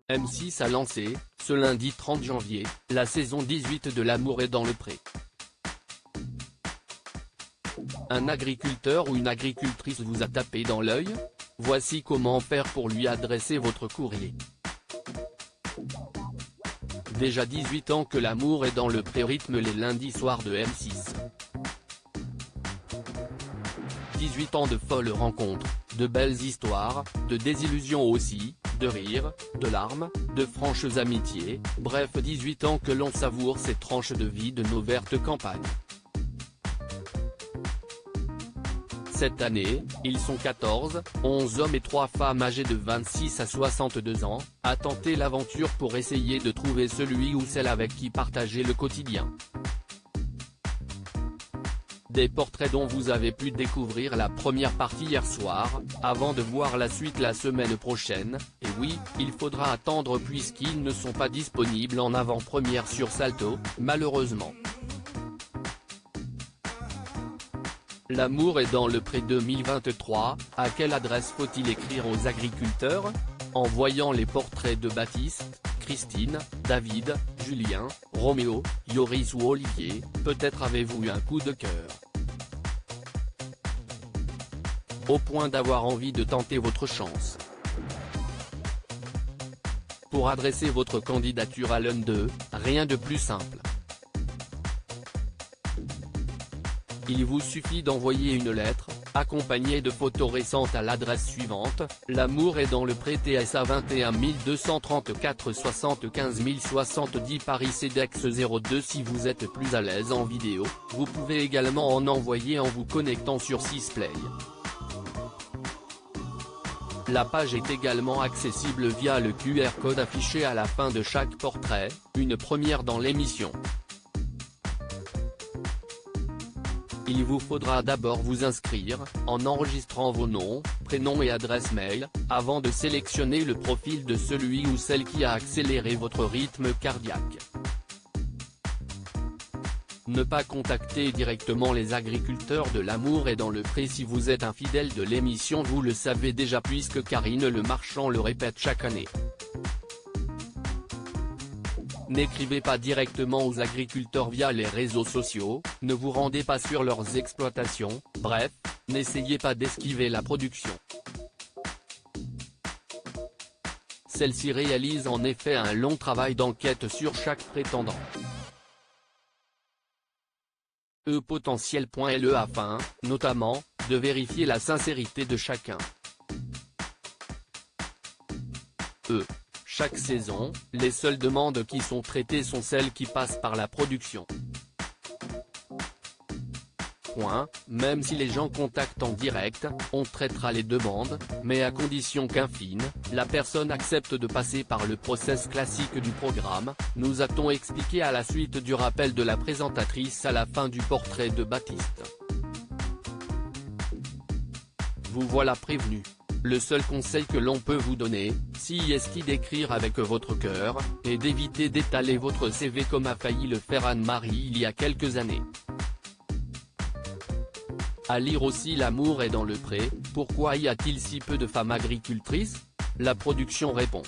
M6 a lancé, ce lundi 30 janvier, la saison 18 de L'amour est dans le pré. Un agriculteur ou une agricultrice vous a tapé dans l'œil? Voici comment faire pour lui adresser votre courrier. Déjà 18 ans que L'amour est dans le pré rythme les lundis soirs de M6. 18 ans de folles rencontres, de belles histoires, de désillusions aussi, de rires, de larmes, de franches amitiés, bref 18 ans que l'on savoure ces tranches de vie de nos vertes campagnes. Cette année, ils sont 14, 11 hommes et 3 femmes âgés de 26 à 62 ans, à tenter l'aventure pour essayer de trouver celui ou celle avec qui partager le quotidien. Des portraits dont vous avez pu découvrir la première partie hier soir, avant de voir la suite la semaine prochaine, et oui, il faudra attendre puisqu'ils ne sont pas disponibles en avant-première sur Salto, malheureusement. L'amour est dans le pré 2023, à quelle adresse faut-il écrire aux agriculteurs? En voyant les portraits de Baptiste, Christine, David, Julien, Roméo, Yoris ou Olivier, peut-être avez-vous eu un coup de cœur. Au point d'avoir envie de tenter votre chance. Pour adresser votre candidature à l'un d'eux, rien de plus simple. Il vous suffit d'envoyer une lettre, accompagnée de photos récentes à l'adresse suivante, L'amour est dans le pré TSA 21 234 75 070 Paris CEDEX 02. Si vous êtes plus à l'aise en vidéo, vous pouvez également en envoyer en vous connectant sur Sisplay. La page est également accessible via le QR code affiché à la fin de chaque portrait, une première dans l'émission. Il vous faudra d'abord vous inscrire, en enregistrant vos noms, prénoms et adresse mail, avant de sélectionner le profil de celui ou celle qui a accéléré votre rythme cardiaque. Ne pas contacter directement les agriculteurs de L'amour est dans le pré. Si vous êtes un fidèle de l'émission, vous le savez déjà puisque Karine Le Marchand le répète chaque année. N'écrivez pas directement aux agriculteurs via les réseaux sociaux, ne vous rendez pas sur leurs exploitations, bref, n'essayez pas d'esquiver la production. Celle-ci réalise en effet un long travail d'enquête sur chaque prétendant. Potentiel.le afin, notamment, de vérifier la sincérité de chacun. Chaque saison, les seules demandes qui sont traitées sont celles qui passent par la production. Même si les gens contactent en direct, on traitera les demandes, mais à condition qu'infine, la personne accepte de passer par le process classique du programme, nous a-t-on expliqué à la suite du rappel de la présentatrice à la fin du portrait de Baptiste. Vous voilà prévenu. Le seul conseil que l'on peut vous donner, si est d'écrire avec votre cœur, et d'éviter d'étaler votre CV comme a failli le faire Anne-Marie il y a quelques années. À lire aussi L'amour est dans le pré, pourquoi y a-t-il si peu de femmes agricultrices? La production répond.